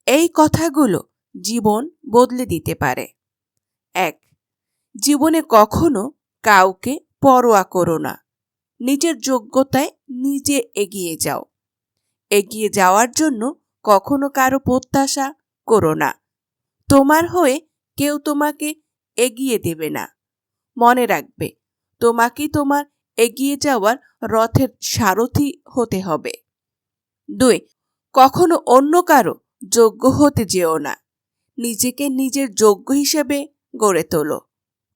এই কথাগুলো জীবন বদলে দিতে পারে। ১. জীবনে কখনো কাউকে পরোয়া করো না। নিজের যোগ্যতায় নিজে এগিয়ে যাও। এগিয়ে যাওয়ার জন্য কখনো কারো প্রত্যাশা করো না। তোমার হয়ে কেউ তোমাকে এগিয়ে দেবে না। মনে রাখবে, তোমাকেই তোমার এগিয়ে যাওয়ার রথের সারথি হতে হবে। ২. কখনো অন্য কারো যোগ্য হতে যেও না। নিজেকে নিজের যোগ্য হিসেবে গড়ে তোলো।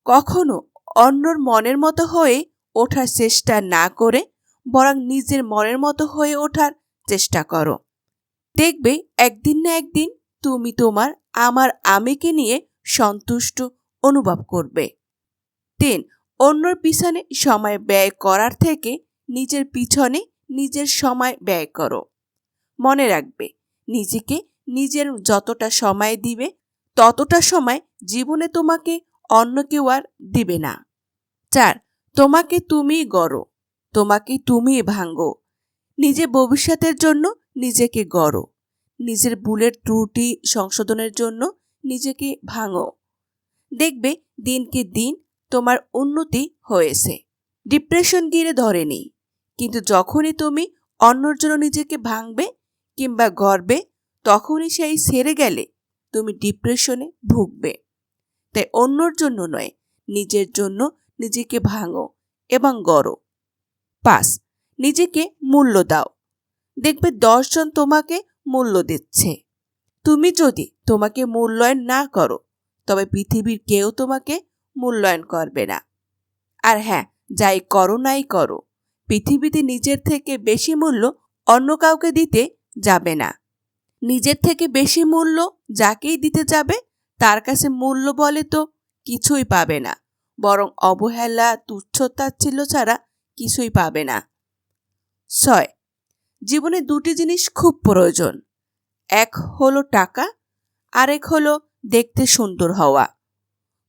কখনো অন্যর মনের মতো হয়ে ওঠার চেষ্টা না করে বরং নিজের মনের মতো হয়ে ওঠার চেষ্টা করো। দেখবে একদিন না একদিন তুমি তোমার আমার আমিকে নিয়ে সন্তুষ্ট অনুভব করবে। ৩. অন্যর পিছনে সময় ব্যয় করার থেকে নিজের পিছনে নিজের সময় ব্যয় করো। মনে রাখবে, নিজেকে নিজের যতটা সময় দিবে ততটা সময় জীবনে তোমাকে অন্য কেউ আর দিবে না। ৪. তোমাকে তুমিই গড়ো, তোমাকে তুমিই ভাঙো। নিজের ভবিষ্যতের জন্য নিজেকে গড়ো। নিজের ভুলের ত্রুটি সংশোধনের জন্য নিজেকে ভাঙো। দেখবে দিনকে দিন তোমার উন্নতি হয়েছে। ডিপ্রেশন ঘিরে ধরেনি, কিন্তু যখনই তুমি অন্যর জন্য নিজেকে ভাঙবে কিংবা গড়বে, তখনই সেই ছেড়ে গেলে তুমি ডিপ্রেশনে ভুগবে। তাই অন্যর জন্য নয়, নিজের জন্য নিজেকে ভাঙো এবং গড়ো। ৫. নিজেকে মূল্য দাও। দেখবে ১০ জন তোমাকে মূল্য দিচ্ছে। তুমি যদি তোমাকে মূল্যায়ন না করো, তবে পৃথিবীর কেউ তোমাকে মূল্যায়ন করবে না। আর হ্যাঁ, যাই করো নাই করো, পৃথিবীতে নিজের থেকে বেশি মূল্য অন্য কাউকে দিতে যাবে না। নিজের থেকে বেশি মূল্য যাকেই দিতে যাবে, তার কাছে মূল্য বলে তো কিছুই পাবে না, বরং অবহেলা তুচ্ছ-তাচ্ছিল্য ছাড়া কিছুই পাবে না। ৬. জীবনে দুটি জিনিস খুব প্রয়োজন। এক হলো টাকা, আরেক হলো দেখতে সুন্দর হওয়া।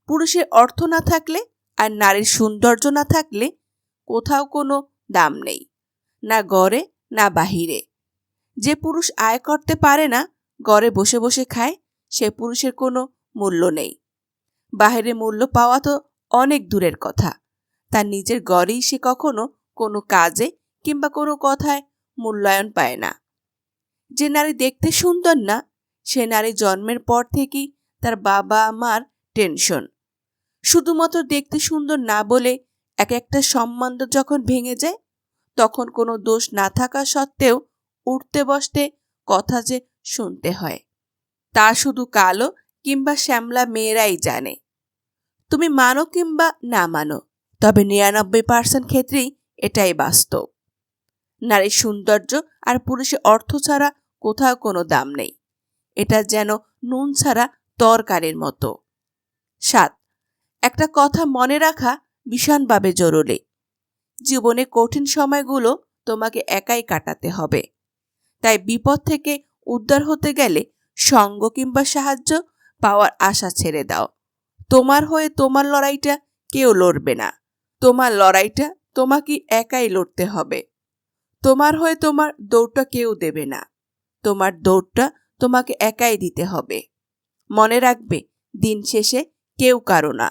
পুরুষের অর্থ না থাকলে আর নারীর সৌন্দর্য না থাকলে কোথাও কোনো দাম নেই, না ঘরে না বাহিরে। যে পুরুষ আয় করতে পারে না, ঘরে বসে বসে খায়, সে পুরুষের কোনো মূল্য নেই। বাহিরে মূল্য পাওয়া তো অনেক দূরের কথা, তার নিজের ঘরেই সে কখনো কোনো কাজে কিংবা কোনো কথায় মূল্যায়ন পায় না। যে নারী দেখতে সুন্দর না, সে নারী জন্মের পর থেকেই তার বাবা মার টেনশন। শুধুমাত্র দেখতে সুন্দর না বলে এক একটা সম্বন্ধ যখন ভেঙে যায়, তখন কোনো দোষ না থাকা সত্ত্বেও উঠতে বসতে কথা যে শুনতে হয়, তা শুধু কালো কিংবা শ্যামলা মেয়েরাই জানে। তুমি মানো কিংবা না মানো, তবে ৯৯% ক্ষেত্রেই এটাই বাস্তব। নারীর সৌন্দর্য আর পুরুষের অর্থ ছাড়া কোথাও কোনো দাম নেই। এটা যেন নুন ছাড়া তরকারির মতো। ৭. একটা কথা মনে রাখা ভীষণভাবে জরুরি। জীবনে কঠিন সময়গুলো তোমাকে একাই কাটাতে হবে। তাই বিপদ থেকে উদ্ধার হতে গেলে সঙ্গ কিংবা সাহায্য পাওয়ার আশা ছেড়ে দাও। তোমার হয়ে তোমার লড়াইটা কেউ লড়বে না। তোমার লড়াইটা তোমাকে একাই লড়তে হবে। তোমার হয়ে তোমার দৌড়টা কেউ দেবে না। তোমার দৌড়টা তোমাকে একাই দিতে হবে। মনে রাখবে, দিন শেষে কেউ কারো না,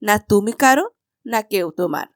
না তুমি কারো, না কেউ তোমার।